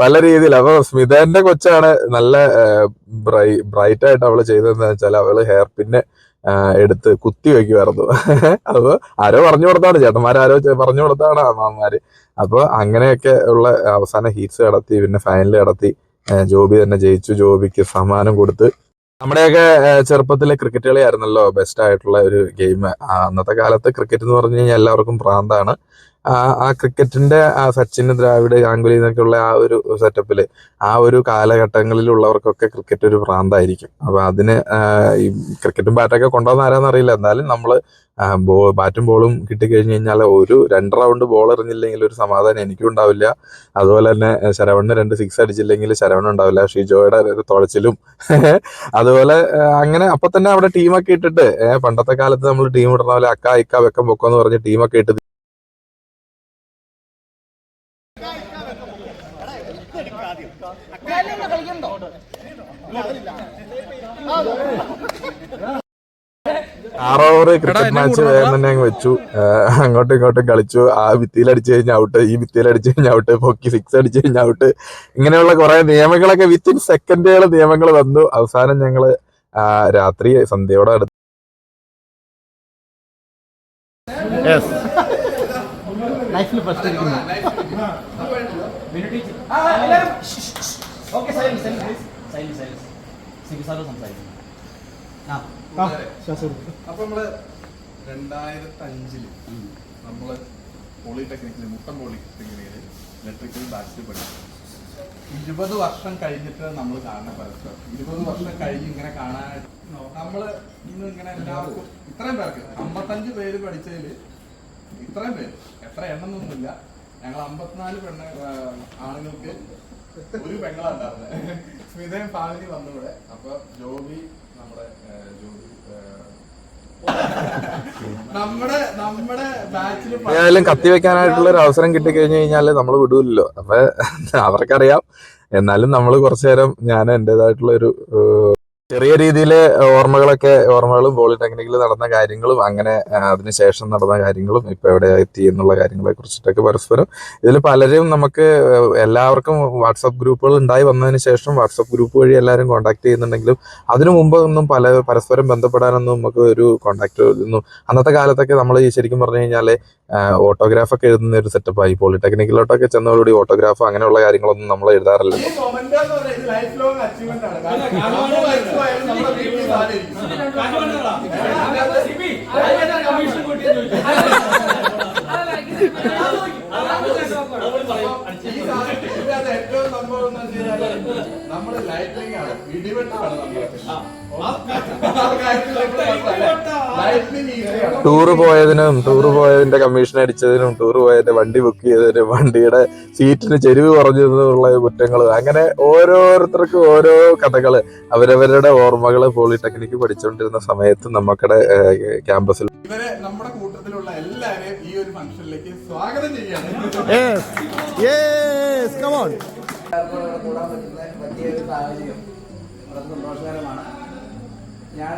പല രീതിയിൽ. അപ്പൊ സ്മിതന്റെ കൊച്ചാണ് നല്ല ബ്രൈറ്റ് ആയിട്ട് അവള് ചെയ്തതെന്ന് വെച്ചാൽ അവള് ഹെയർ പിന്നെ എടുത്ത് കുത്തി വെക്കുമായിരുന്നു. അപ്പൊ ആരോ പറഞ്ഞു കൊടുത്താണ്, ചേട്ടന്മാരോ പറഞ്ഞു കൊടുത്താണ് അമ്മമാര്. അപ്പൊ അങ്ങനെയൊക്കെ ഉള്ള അവസാന ഹീറ്റ്സ് കടത്തി, പിന്നെ ഫൈനൽ കടത്തി ജോബി തന്നെ ജയിച്ചു. ജോബിക്ക് സമ്മാനം കൊടുത്ത്. നമ്മുടെയൊക്കെ ചെറുപ്പത്തിലെ ക്രിക്കറ്റ് കളിയായിരുന്നല്ലോ ബെസ്റ്റ് ആയിട്ടുള്ള ഒരു ഗെയിം. അന്നത്തെ കാലത്ത് ക്രിക്കറ്റ് എന്ന് പറഞ്ഞു കഴിഞ്ഞാൽ എല്ലാവർക്കും ഭ്രാന്താണ്. ആ ക്രിക്കറ്റിന്റെ സച്ചിൻ, ദ്രാവിഡ്, ഗാംഗുലി എന്നൊക്കെയുള്ള ആ ഒരു സെറ്റപ്പില് ആ ഒരു കാലഘട്ടങ്ങളിലുള്ളവർക്കൊക്കെ ക്രിക്കറ്റ് ഒരു ഭ്രാന്തായിരിക്കും. അപ്പൊ അതിന് ഈ ക്രിക്കറ്റും ബാറ്റൊക്കെ കൊണ്ടുവന്ന ആരാന്നറിയില്ല. എന്നാലും നമ്മള് ബാറ്റും ബോളും കിട്ടിക്കഴിഞ്ഞ് കഴിഞ്ഞാൽ ഒരു 2 റൗണ്ട് ബോൾ എറിഞ്ഞില്ലെങ്കിൽ ഒരു സമാധാനം എനിക്കും ഉണ്ടാവില്ല. അതുപോലെ തന്നെ ശരവണിന് 2 സിക്സ് അടിച്ചില്ലെങ്കിൽ ശരവൺ ഉണ്ടാവില്ല. ഷിജോയുടെ ഒരു തുഴച്ചിലും അതുപോലെ അങ്ങനെ അപ്പൊ തന്നെ അവിടെ ടീമൊക്കെ ഇട്ടിട്ട് പണ്ടത്തെ കാലത്ത് നമ്മൾ ടീം ഇടുന്ന പോലെ അക്ക ഇക്ക വെക്കം പൊക്കം പറഞ്ഞ് ടീമൊക്കെ ഇട്ട് ഓവർ ക്രിക്കറ്റ് മാച്ച് തന്നെ അങ്ങ് വെച്ചു. അങ്ങോട്ടും ഇങ്ങോട്ടും കളിച്ചു. ആ ഭിത്തിയിൽ അടിച്ചു കഴിഞ്ഞാൽ ഔട്ട്, ഈ ഭിത്തിയിൽ അടിച്ചു കഴിഞ്ഞാൽ ഔട്ട്, പൊക്കി സിക്സ് അടിച്ചു കഴിഞ്ഞാൽ ഔട്ട്. ഇങ്ങനെയുള്ള കുറെ നിയമങ്ങളൊക്കെ വിത്തിൻ സെക്കൻഡുകൾ നിയമങ്ങൾ വന്നു. അവസാനം ഞങ്ങള് രാത്രി സന്ധ്യയോടെ അടുത്ത് അപ്പൊ നമ്മള് 2005 നമ്മള് പോളിടെക്നിക്കില് മുട്ടം പോളിടെക്നിക്കില് ഇലക്ട്രിക്കൽ ബാച്ചിൽ പഠിച്ചു. 20 വർഷം കഴിഞ്ഞിട്ട് നമ്മൾ കാണുന്ന പരസ്പരം 20 വർഷം കഴിഞ്ഞ് ഇങ്ങനെ കാണാനായിട്ട് നമ്മള് ഇന്ന് ഇങ്ങനെ എല്ലാവർക്കും ഇത്രയും പേർക്ക് 55 പേര് പഠിച്ചതില് ഇത്രയും പേര് എത്ര എണ്ണൊന്നുമില്ല. ഞങ്ങൾ 54 ആണുങ്ങൾക്ക് ഒരു പെങ്ങളുണ്ടായിരുന്നത്. സ്മിതയും ഫാമിലി വന്നിവിടെ. അപ്പൊ ജോബി നമ്മുടെ ബാച്ചില് ഏതായാലും കത്തിവെക്കാനായിട്ടുള്ള ഒരു അവസരം കിട്ടിക്കഴിഞ്ഞു കഴിഞ്ഞാല് നമ്മൾ വിടൂല്ലോ. അപ്പൊ അവർക്കറിയാം. എന്നാലും നമ്മൾ കുറച്ചു നേരം ഞാൻ എന്റേതായിട്ടുള്ള ഒരു ചെറിയ രീതിയിലെ ഓർമ്മകളും പോളിടെക്നിക്കിൽ നടന്ന കാര്യങ്ങളും അങ്ങനെ അതിനുശേഷം നടന്ന കാര്യങ്ങളും ഇപ്പൊ എവിടെ എത്തി എന്നുള്ള കാര്യങ്ങളെ കുറിച്ചിട്ടൊക്കെ പരസ്പരം ഇതിൽ പലരും നമുക്ക് എല്ലാവർക്കും വാട്സപ്പ് ഗ്രൂപ്പുകൾ ഉണ്ടായി വന്നതിന് ശേഷം വാട്സപ്പ് ഗ്രൂപ്പ് വഴി എല്ലാവരും കോൺടാക്ട് ചെയ്യുന്നുണ്ടെങ്കിലും അതിനു മുമ്പ് ഒന്നും പരസ്പരം ബന്ധപ്പെടാനൊന്നും നമുക്ക് ഒരു കോൺടാക്ട് ഒന്നും അന്നത്തെ കാലത്തൊക്കെ നമ്മൾ ശരിക്കും പറഞ്ഞു കഴിഞ്ഞാല് ഓട്ടോഗ്രാഫ് ഒക്കെ എഴുതുന്ന ഒരു സെറ്റപ്പായി. പോളിടെക്നിക്കിലോട്ടൊക്കെ ചെന്നതോടുകൂടി ഓട്ടോഗ്രാഫ് അങ്ങനെയുള്ള കാര്യങ്ങളൊന്നും നമ്മൾ എഴുതാറില്ലല്ലോ. ഏറ്റവും സംഭവം നമ്മള് ലൈറ്റിംഗ് ആണ്, ഇടിവെട്ടാണ്. ടൂറ് പോയതിന്റെ കമ്മീഷൻ അടിച്ചതിനും ടൂറ് പോയതിന്റെ വണ്ടി ബുക്ക് ചെയ്തതിനും വണ്ടിയുടെ സീറ്റിന് ചെരിവ് കുറഞ്ഞതിനുള്ള കുറ്റങ്ങള് അങ്ങനെ ഓരോരുത്തർക്കും ഓരോ കഥകള് അവരവരുടെ ഓർമ്മകള് പോളിടെക്നിക്ക് പഠിച്ചുകൊണ്ടിരുന്ന സമയത്ത് നമുക്കിടെ ക്യാമ്പസിൽ ഇവരെ നമ്മുടെ കൂട്ടത്തിലുള്ള എല്ലാവരെയും ഈ ഒരു ഫംഗ്ഷനിലേക്ക് സ്വാഗതം ചെയ്യാണ്. കൂടാൻ പറ്റിയ ഒരു സാഹചര്യം വളരെ സന്തോഷകരമാണ്. ഞാൻ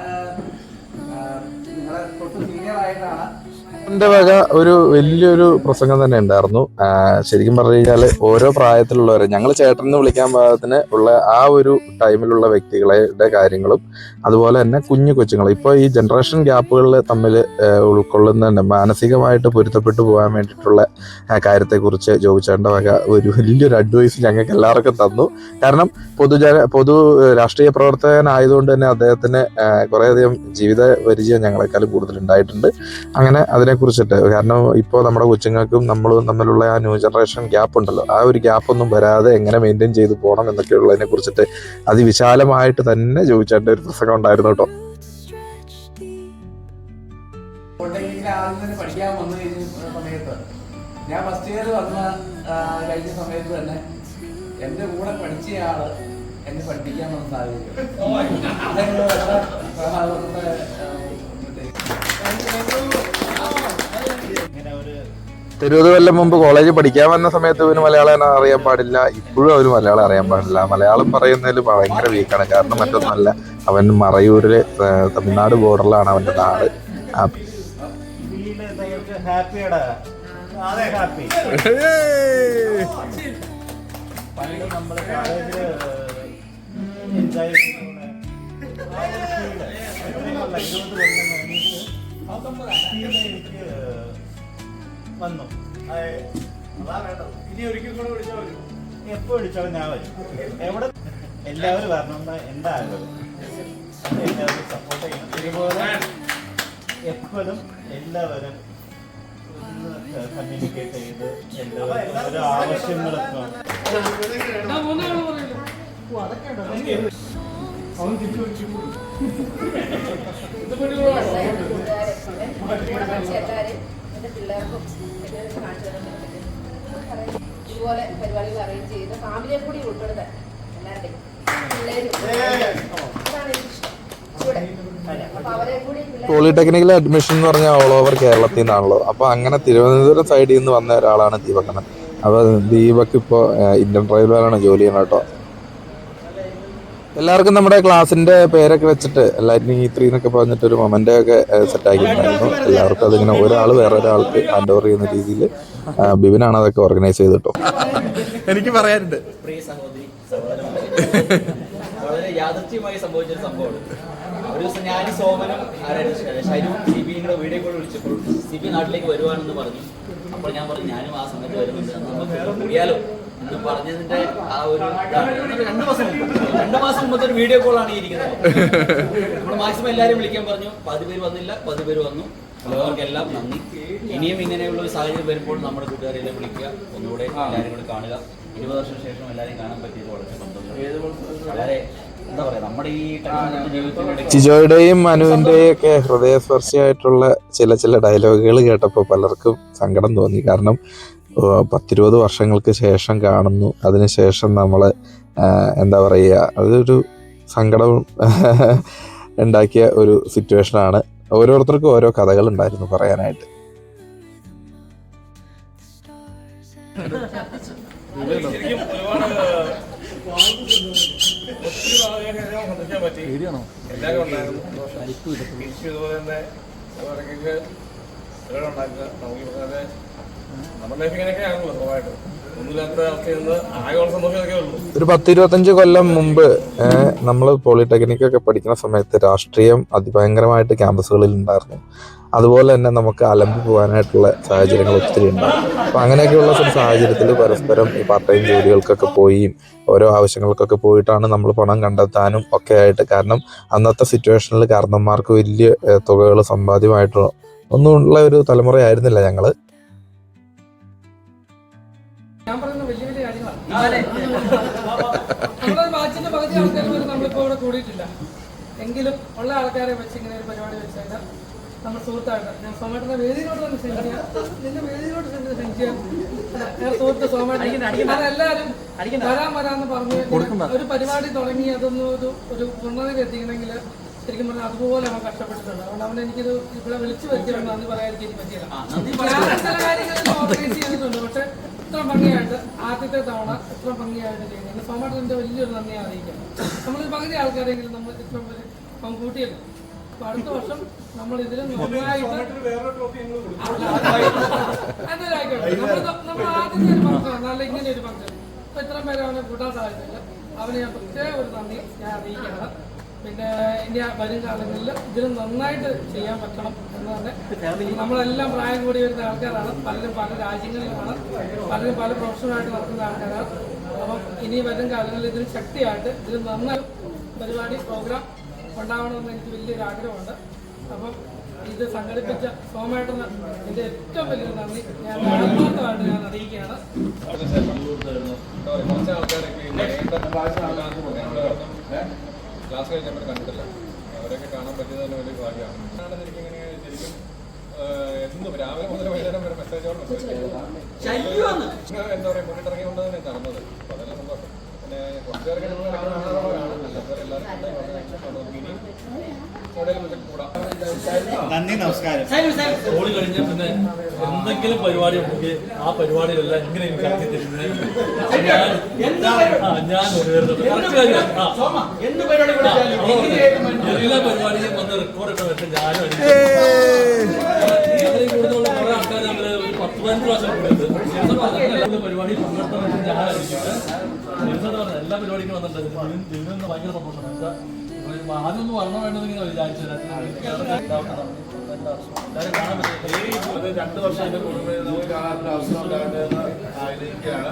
നിങ്ങളെ തൊട്ട് സീനിയർ ആയിട്ടാണ് എന്റെ വക ഒരു വലിയൊരു പ്രസംഗം തന്നെ ഉണ്ടായിരുന്നു. ശരിക്കും പറഞ്ഞു കഴിഞ്ഞാല് ഓരോ പ്രായത്തിലുള്ളവരെ ഞങ്ങൾ ചേട്ടനെന്ന് വിളിക്കാൻ പാകത്തിന് ഉള്ള ആ ഒരു ടൈമിലുള്ള വ്യക്തികളുടെ കാര്യങ്ങളും അതുപോലെ തന്നെ കുഞ്ഞു കൊച്ചുങ്ങൾ ഇപ്പൊ ഈ ജനറേഷൻ ഗ്യാപ്പുകളിൽ തമ്മിൽ ഉൾക്കൊള്ളുന്ന മാനസികമായിട്ട് പൊരുത്തപ്പെട്ടു പോകാൻ വേണ്ടിയിട്ടുള്ള കാര്യത്തെക്കുറിച്ച് ജോബിച്ചേട്ടൻ്റെ വക ഒരു വലിയൊരു അഡ്വൈസ് ഞങ്ങൾക്ക് എല്ലാവർക്കും തന്നു. കാരണം പൊതു രാഷ്ട്രീയ പ്രവർത്തകനായതുകൊണ്ട് തന്നെ അദ്ദേഹത്തിന് കുറേയധികം ജീവിത പരിചയം ഞങ്ങളെക്കാളും കൂടുതൽ ഉണ്ടായിട്ടുണ്ട്. അങ്ങനെ അതിനെക്കുറിച്ചിട്ട് കാരണം ഇപ്പോൾ നമ്മുടെ കൊച്ചുങ്ങൾക്കും നമ്മളും തമ്മിലുള്ള ആ ന്യൂ ജനറേഷൻ ഗ്യാപ്പ് ഉണ്ടല്ലോ, ആ ഒരു ഗ്യാപ്പ് ഒന്നും വരാതെ എങ്ങനെ മെയിൻറ്റെയിൻ ചെയ്ത് പോകണം എന്നൊക്കെയുള്ളതിനെ കുറിച്ചിട്ട് അതിവിശാലമായിട്ട് തന്നെ ചോദിച്ചേണ്ട ഒരു പ്രസംഗം ഉണ്ടായിരുന്നു കേട്ടോ. പഠിക്കാൻ വന്നു കഴിഞ്ഞ സമയത്ത് ഞാൻ ഫസ്റ്റ് ഇയർ വന്ന കഴിഞ്ഞ സമയത്ത് തന്നെ എൻ്റെ കൂടെ പഠിച്ചയാള് എന്നെ പഠിപ്പിക്കാനുള്ള സാഹചര്യം. 20 കൊല്ലം മുമ്പ് കോളേജിൽ പഠിക്കാൻ വന്ന സമയത്ത് ഇവന് മലയാളം അറിയാൻ പാടില്ല. ഇപ്പോഴും അവന് മലയാളം അറിയാൻ പാടില്ല. മലയാളം പറയുന്നതിൽ ഭയങ്കര വീക്കാണ്. കാരണം മറ്റൊന്നുമല്ല, അവൻ മറയൂരില് തമിഴ്നാട് ബോർഡറിലാണ് അവന്റെ നാട്. പണ്ട് നമ്മൾ കോളേജിൽ എൻജോയ് എനിക്ക് വന്നു. ഇനി ഒരിക്കൽ കൂടെ വിളിച്ചാൽ വരും. എപ്പോൾ വിളിച്ചാലും ഞാൻ വരും. എവിടെ എല്ലാവരും വരണം എൻ്റെ ആഗ്രഹം. എല്ലാവരും സപ്പോർട്ട് ചെയ്യണം. ഇതുപോലെ എപ്പോഴും എല്ലാവരും കമ്മ്യൂണിക്കേറ്റ് ചെയ്ത് എല്ലാവരും ഓരോ ആവശ്യങ്ങളൊക്കെ ഇതുപോലെ പരിപാടികൾ അറേഞ്ച് ചെയ്ത് ഫാമിലിയെ കൂടി ഉൾപ്പെടുത്താൻ എല്ലാവരുടെയും അതാണ് എനിക്കിഷ്ടം. അപ്പൊ അവരെ കൂടി പോളിടെക്നിക്കിലെ അഡ്മിഷൻ എന്ന് പറഞ്ഞാൽ ഓൾ ഓവർ കേരളത്തിൽ നിന്നാണല്ലോ. അപ്പൊ അങ്ങനെ തിരുവനന്തപുരം സൈഡിൽ നിന്ന് വന്ന ഒരാളാണ് ദീപകണ്ണൻ. അപ്പൊ ദീപക് ഇപ്പോൾ ഇന്ത്യൻ റെയിൽവേയിലാണ് ജോലി ചെയ്യുന്നത് കേട്ടോ. എല്ലാവർക്കും നമ്മുടെ ക്ലാസിന്റെ പേരൊക്കെ വെച്ചിട്ട് ലൈറ്റ്നിങ് E3 എന്നൊക്കെ പറഞ്ഞിട്ട് ഒരു മൊമെന്റ് ഒക്കെ സെറ്റ് ആക്കിയിട്ടുണ്ടായിരുന്നു. എല്ലാവർക്കും അതിങ്ങനെ ഒരാൾ വേറൊരാൾക്ക് ഹാൻഡ് ഓവർ ചെയ്യുന്ന രീതിയിൽ ബിബിനാണ് അതൊക്കെ ഓർഗനൈസ് ചെയ്തിട്ടോ. എനിക്ക് പറയാനുണ്ട്. പ്രിയ സഹോദരി വളരെ യാദൃച്ഛ്യമായി സംഭവിച്ചൊരു സംഭവമാണ്. ഒരു ദിവസം ഞാനും സോമനും ഷൈനും സിബിയും കൂടെ വീഡിയോ കോൾ വിളിച്ചപ്പോൾ സിബി നാട്ടിലേക്ക് വരുവാണെന്ന് പറഞ്ഞു. അപ്പോൾ ഞാൻ പറഞ്ഞു ഞാനും ആ സമയത്ത് വരുന്നുണ്ട്, നമുക്ക് കൂടിയാലോ എന്ന് പറഞ്ഞതിന്റെ ആ ഒരു 2 മാസം മുമ്പത്തെ ഒരു വീഡിയോ കോളാണ് ഈ ഇരിക്കുന്നത്. നമ്മൾ മാക്സിമം എല്ലാവരും വിളിക്കാൻ പറഞ്ഞു. 10 പേര് വന്നില്ല, 10 പേര് വന്നു. അവർക്കെല്ലാം നന്ദി. ഇനിയും ഇങ്ങനെയുള്ള ഒരു സാഹചര്യം വരുമ്പോൾ നമ്മുടെ കൂട്ടുകാരെല്ലാം വിളിക്കുക, ഒന്നുകൂടെ എല്ലാവരും കൂടെ കാണുക. 20 വർഷം ശേഷം എല്ലാവരെയും കാണാൻ പറ്റിയത് വളരെ സന്തോഷം. വളരെ എന്താ പറയാ, നമ്മുടെ ഈ ജീവിതത്തിനിടെ ജിജോയുടെയും മനുവിന്റെയും ഒക്കെ ഹൃദയസ്പർശിയായിട്ടുള്ള ചില ഡയലോഗുകൾ കേട്ടപ്പോൾ പലർക്കും സങ്കടം തോന്നി. കാരണം 10-20 വർഷങ്ങൾക്ക് ശേഷം കാണുന്നു, അതിനുശേഷം നമ്മൾ എന്താ പറയുക, അതൊരു സങ്കടം ഉണ്ടാക്കിയ ഒരു സിറ്റുവേഷനാണ്. ഓരോരുത്തർക്കും ഓരോ കഥകൾ ഉണ്ടായിരുന്നു പറയാനായിട്ട്. എല്ലാവരും ഉണ്ടായിരുന്നു. ഇതുപോലെ തന്നെ ഉണ്ടാക്കുക നമ്മുടെ ലൈഫ് ഇങ്ങനെയൊക്കെയാണല്ലോ സ്വഭാവമായിട്ട്. ഒന്നുമില്ലാത്ത അവസ്ഥയിൽ നിന്ന് ആകെ സന്തോഷമൊക്കെ ഉള്ളൂ. ഒരു 10-25 കൊല്ലം മുമ്പ് നമ്മൾ പോളിടെക്നിക്കൊക്കെ പഠിക്കുന്ന സമയത്ത് രാഷ്ട്രീയം അതിഭയങ്കരമായിട്ട് ക്യാമ്പസുകളിൽ ഉണ്ടായിരുന്നു. അതുപോലെ തന്നെ നമുക്ക് അലമ്പി പോകാനായിട്ടുള്ള സാഹചര്യങ്ങൾ ഒത്തിരി ഉണ്ടാകും. അപ്പം അങ്ങനെയൊക്കെയുള്ള ഒരു സാഹചര്യത്തിൽ പരസ്പരം ഈ പാർട്ട് ടൈം ജോലികൾക്കൊക്കെ പോയും ഓരോ ആവശ്യങ്ങൾക്കൊക്കെ പോയിട്ടാണ് നമ്മൾ പണം കണ്ടെത്താനും ഒക്കെ ആയിട്ട്. കാരണം അന്നത്തെ സിറ്റുവേഷനിൽ കാരണന്മാർക്ക് വലിയ തുകകൾ സമ്പാദ്യമായിട്ടോ ഒന്നുമുള്ള ഒരു തലമുറയായിരുന്നില്ല ഞങ്ങൾ. ഞാൻ പറയുന്ന വലിയ വലിയ കാര്യങ്ങളാണ്. നമ്മുടെ ബാച്ചിന്റെ പകുതി ആൾക്കാർ പോലും നമ്മളിപ്പോൾ ഇവിടെ കൂടിയിട്ടില്ല. എങ്കിലും ഉള്ള ആൾക്കാരെ വെച്ച് ഇങ്ങനെ ഒരു പരിപാടി വെച്ചാൽ നമ്മുടെ സുഹൃത്തായിട്ട് ഞാൻ സോമേട്ടന്റെ വേദിയിലോട്ട് തന്നെ സെൻഡ് ചെയ്യാം. നിന്റെ വേദിയിലോട്ട് സെൻഡ് ചെയ്യാം. ഞാൻ സുഹൃത്ത് സോമേട്ടൻ അതെല്ലാവരും വരാമെന്ന് പറഞ്ഞ് ഒരു പരിപാടി തുടങ്ങി അതൊന്നും ഒരു പൂർണ്ണതയിൽ എത്തിക്കണമെങ്കിൽ ശരിക്കും പറഞ്ഞാൽ അതുപോലെ അവൻ കഷ്ടപ്പെട്ടിട്ടുണ്ട്. അതുകൊണ്ട് അവൻ എനിക്കൊരു ഇവിടെ വിളിച്ചു വരുത്തിയുണ്ട് നന്ദി പറയാതിരിക്കും പറ്റിയില്ല. ഞാൻ ചില കാര്യങ്ങളിൽ ഓർഗനൈസ് ചെയ്തിട്ടുണ്ട്. പക്ഷെ ഇത്ര ഭംഗിയായിട്ട് ആദ്യത്തെ തവണ ഇത്ര ഭംഗിയായിട്ട് ചെയ്യുന്നത് സോമേട്ടൻ്റെ വലിയൊരു നന്ദിയെ അറിയിക്കാം. നമ്മളൊരു പകുതി ആൾക്കാരെങ്കിലും നമ്മൾ ഇത്ര പേര് കൂട്ടിയല്ലോ. അപ്പൊ അടുത്ത വർഷം നമ്മൾ ഇതിൽ നന്നായിട്ട് എന്തായാലും നമ്മൾ ആദ്യത്തെ ഒരു ഫംഗ്ഷൻ നല്ല ഇങ്ങനെ ഒരു ഫംഗ്ഷൻ അപ്പൊ ഇത്രയും പേരെ അവനെ കൂട്ടാൻ സാധിച്ചില്ല. അവന് ഞാൻ പ്രത്യേക ഒരു നന്ദി ഞാൻ അറിയിക്കുകയാണ്. പിന്നെ ഇനി വരും കാലങ്ങളിൽ ഇതിന് നന്നായിട്ട് ചെയ്യാൻ പറ്റണം എന്ന് തന്നെ. നമ്മളെല്ലാം പ്രായം കൂടി വരുന്ന ആൾക്കാരാണ്. പലരും പല രാജ്യങ്ങളിലാണ്, പലരും പല പ്രൊഫഷണലായിട്ട് നടക്കുന്ന ആൾക്കാരാണ്. അപ്പം ഇനി വരും കാലങ്ങളിൽ ഇതിന് ശക്തിയായിട്ട് ഇതിന് നന്നായി പരിപാടി പ്രോഗ്രാം ഉണ്ടാവണമെന്ന് എനിക്ക് വലിയൊരു ആഗ്രഹമുണ്ട്. അപ്പം ഇത് സംഘടിപ്പിച്ച സോമേട്ടന് എൻ്റെ ഏറ്റവും വലിയൊരു നന്ദി ഞാൻ ആത്മാർത്ഥമായിട്ട് ഞാൻ അറിയിക്കുകയാണ്. ക്ലാസ് കഴിഞ്ഞപ്പോൾ കണ്ടിട്ടില്ല, അവരൊക്കെ കാണാൻ പറ്റിയത് തന്നെ വലിയ ഭാഗ്യമാണ്. എനിക്കിങ്ങനെ ശരിക്കും എന്നും രാവിലെ മുതൽ വൈകുന്നേരം വരെ മെസ്സേജോട് മെസ്സേജ് എന്താ പറയുക മുന്നിട്ടിറങ്ങിക്കൊണ്ട് തന്നെ നടന്നത്. അപ്പോൾ അതെല്ലാം സന്തോഷം. പിന്നെ കുറച്ച് പേരൊക്കെ നന്ദി, നമസ്കാരം. ഓടി കഴിഞ്ഞാൽ പിന്നെ എന്തെങ്കിലും പരിപാടി ഉണ്ടെങ്കിൽ ആ പരിപാടികളെല്ലാം എങ്ങനെ എനിക്ക് ആക്കി തരുന്നത് ഞാൻ എല്ലാ പരിപാടിയും വന്ന് റെക്കോർഡൊക്കെ വെച്ച് ഞാനും ഇതിൽ കൂടുതലുള്ള കുറെ ആൾക്കാർ നമ്മൾ ഒരു 10-15 പ്രാവശ്യം കൂടിയത് പരിപാടി പങ്കെടുത്ത വെച്ച് ഞാനായിരിക്കും എല്ലാ പരിപാടിക്കും വന്നിട്ടുണ്ട്. ഇതിൽ നിന്ന് ഭയങ്കര സന്തോഷം. ആദ്യമൊന്നും വരണം വേണ്ടത് ഇങ്ങനെ വിചാരിച്ചത് 2 വർഷം കാണാനുള്ള അവസരം ഉണ്ടാകേണ്ടതെന്ന് ആഗ്രഹിക്കുകയാണ്.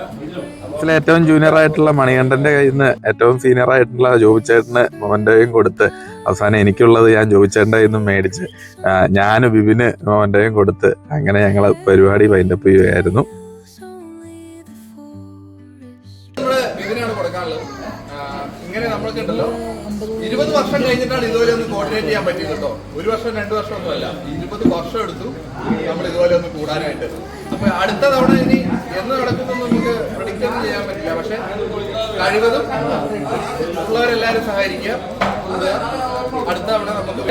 ഏറ്റവും ജൂനിയർ ആയിട്ടുള്ള മണികണ്ഠന്റെ കയ്യിൽ നിന്ന് ഏറ്റവും സീനിയർ ആയിട്ടുള്ള ജോബിച്ചേട്ടന് മൊമെന്റോയും കൊടുത്ത് അവസാനം എനിക്കുള്ളത് ഞാൻ ജോബിച്ചേട്ടൻ്റെ കയ്യിൽ നിന്നും മേടിച്ച് ഞാനും ബിബിന് മൊമെന്റോയും കൊടുത്ത് അങ്ങനെ ഞങ്ങൾ പരിപാടി വൈൻഡപ്പ് ചെയ്യുകയായിരുന്നു. നമ്മള് ഇതിനാണ് കൊടുക്കാനുള്ളത്. ഇങ്ങനെ നമ്മൾക്ക് ഉണ്ടല്ലോ 20 വർഷം കഴിഞ്ഞിട്ടാണ് ഇതുപോലെ ഒന്ന് കോർഡിനേറ്റ് ചെയ്യാൻ പറ്റിയത് കേട്ടോ. 1 വർഷം 2 വർഷം ഒന്നുമല്ല, 20 വർഷം എടുത്തു നമ്മൾ ഇതുപോലെ ഒന്ന് കൂടാനായിട്ട്. അപ്പൊ അടുത്ത തവണ ഇനി എന്ന് നടക്കുന്നൊന്നും നമുക്ക് പ്രഡിക്റ്റ് ഒന്നും ചെയ്യാൻ പറ്റില്ല. പക്ഷെ കഴിവതും ഉള്ളവരെല്ലാവരും സഹായിക്കുക. അത് അടുത്ത തവണ നമുക്ക്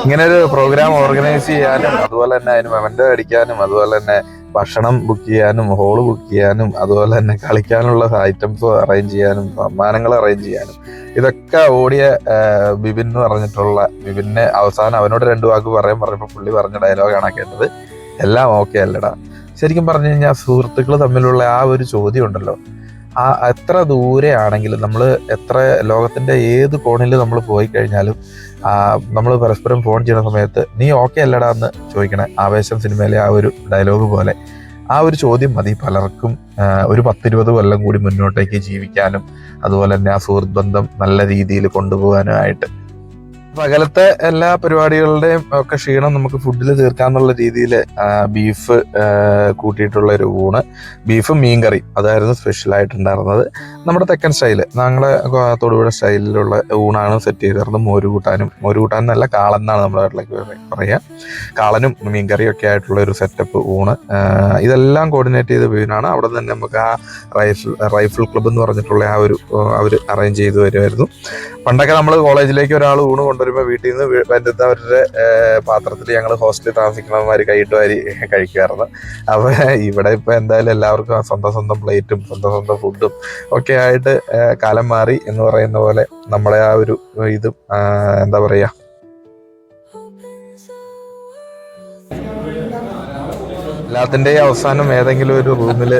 ഇങ്ങനെ ഒരു പ്രോഗ്രാം ഓർഗനൈസ് ചെയ്യാനും അതുപോലെ തന്നെ അതിന് മൊമെന്റോ അടിക്കാനും അതുപോലെ തന്നെ ഭക്ഷണം ബുക്ക് ചെയ്യാനും ഹോള് ബുക്ക് ചെയ്യാനും അതുപോലെ തന്നെ കളിക്കാനുള്ള ഐറ്റംസ് അറേഞ്ച് ചെയ്യാനും സമ്മാനങ്ങൾ അറേഞ്ച് ചെയ്യാനും ഇതൊക്കെ ഓടിയ ബിബിൻ എന്ന് പറഞ്ഞിട്ടുള്ള ബിബിനെ അവസാനം അവനോട് 2 വാക്ക് പറഞ്ഞപ്പോൾ പുള്ളി പറഞ്ഞ ഡയലോഗാണ് കേട്ടത്, എല്ലാം ഓക്കെ അല്ലടാ. ശരിക്കും പറഞ്ഞു കഴിഞ്ഞാൽ സുഹൃത്തുക്കൾ തമ്മിലുള്ള ആ ഒരു ചോദ്യം ഉണ്ടല്ലോ, ആ എത്ര ദൂരെ ആണെങ്കിലും നമ്മൾ എത്ര ലോകത്തിന്റെ ഏത് കോണിൽ നമ്മൾ പോയി കഴിഞ്ഞാലും നമ്മൾ പരസ്പരം ഫോൺ ചെയ്യുന്ന സമയത്ത് നീ ഓക്കെ അല്ലടാ എന്ന് ചോദിക്കണേ. ആവേശം സിനിമയിലെ ആ ഒരു ഡയലോഗ് പോലെ ആ ഒരു ചോദ്യം മതി പലർക്കും ഒരു 10-20 കൊല്ലം കൂടി മുന്നോട്ടേക്ക് ജീവിക്കാനും അതുപോലെ തന്നെ ആ സുഹൃത്ത് ബന്ധം നല്ല രീതിയിൽ കൊണ്ടുപോകാനുമായിട്ട്. പകലത്തെ എല്ലാ പരിപാടികളുടെയും ഒക്കെ ക്ഷീണം നമുക്ക് ഫുഡിൽ തീർക്കാന്നുള്ള രീതിയിൽ ബീഫ് കൂട്ടിയിട്ടുള്ള ഒരു ഊണ്, ബീഫും മീൻകറി അതായിരുന്നു സ്പെഷ്യലായിട്ടുണ്ടായിരുന്നത്. നമ്മുടെ തെക്കൻ സ്റ്റൈല്, ഞങ്ങളെ തൊടുപുഴ സ്റ്റൈലിലുള്ള ഊണാണ് സെറ്റ് ചെയ്തിരുന്നത്. മോരുകൂട്ടാൻ എന്നല്ല, കാളൻ എന്നാണ് നമ്മുടെ നാട്ടിലേക്ക് പറയുക. കാളനും മീൻകറിയും ഒക്കെ ആയിട്ടുള്ള ഒരു സെറ്റപ്പ് ഊണ്, ഇതെല്ലാം കോർഡിനേറ്റ് ചെയ്ത് വീണാണ്. അവിടെ നിന്ന് തന്നെ നമുക്ക് ആ റൈഫിൾ ക്ലബ്ബ് എന്ന് പറഞ്ഞിട്ടുള്ള ആ ഒരു അവർ അറേഞ്ച് ചെയ്ത് വരുമായിരുന്നു. പണ്ടൊക്കെ നമ്മൾ കോളേജിലേക്ക് ഒരാൾ ഊണ് കൊണ്ടുവരുമ്പോൾ വീട്ടിൽ നിന്ന് വരുന്നവരുടെ പാത്രത്തിൽ ഞങ്ങൾ ഹോസ്റ്റലിൽ താമസിക്കുന്നവന്മാർ കൈയിട്ട് വാരി കഴിക്കുമായിരുന്നു. അപ്പോൾ ഇവിടെ ഇപ്പോൾ എന്തായാലും എല്ലാവർക്കും സ്വന്തം പ്ലേറ്റും സ്വന്തം ഫുഡും ഒക്കെ ആയിട്ട് കാലം മാറി എന്ന് പറയുന്ന പോലെ നമ്മളെ ആ ഒരു ഇതും എന്താ പറയുക, എല്ലാത്തിൻ്റെയും അവസാനം ഏതെങ്കിലും ഒരു റൂമിൽ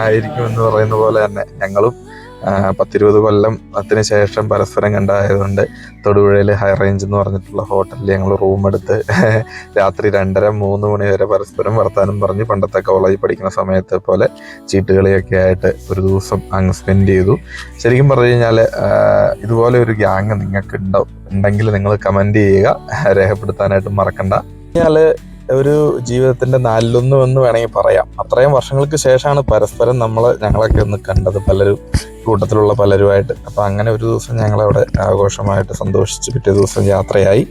ആയിരിക്കും എന്ന് പറയുന്ന പോലെ തന്നെ ഞങ്ങളും 10-20 കൊല്ലത്തിന് ശേഷം പരസ്പരം കണ്ടായതുകൊണ്ട് തൊടുപുഴയിൽ ഹൈ റേഞ്ച് എന്ന് പറഞ്ഞിട്ടുള്ള ഹോട്ടലിൽ ഞങ്ങൾ റൂം എടുത്ത് രാത്രി 2:30-3 മണി വരെ പരസ്പരം വർത്താനം പറഞ്ഞ് പണ്ടത്തെ കോളേജിൽ പഠിക്കുന്ന സമയത്തെ പോലെ ചീട്ടുകളിയൊക്കെ ആയിട്ട് ഒരു ദിവസം അങ്ങ് സ്പെൻഡ് ചെയ്തു. ശരിക്കും പറഞ്ഞു കഴിഞ്ഞാൽ ഇതുപോലെ ഒരു ഗ്യാങ് നിങ്ങൾക്ക് ഉണ്ടെങ്കിൽ നിങ്ങൾ കമൻറ്റ് ചെയ്യുക, രേഖപ്പെടുത്താനായിട്ട് മറക്കണ്ട. ഒരു ജീവിതത്തിന്റെ 4-1 എന്ന് വേണമെങ്കിൽ പറയാം. അത്രയും വർഷങ്ങൾക്ക് ശേഷമാണ് പരസ്പരം ഞങ്ങളൊക്കെ ഒന്ന് കണ്ടത്, പലരും കൂട്ടത്തിലുള്ള പലരുമായിട്ട്. അപ്പം അങ്ങനെ ഒരു ദിവസം ഞങ്ങളവിടെ ആഘോഷമായിട്ട് സന്തോഷിച്ച് പിറ്റേ ദിവസം യാത്രയായി.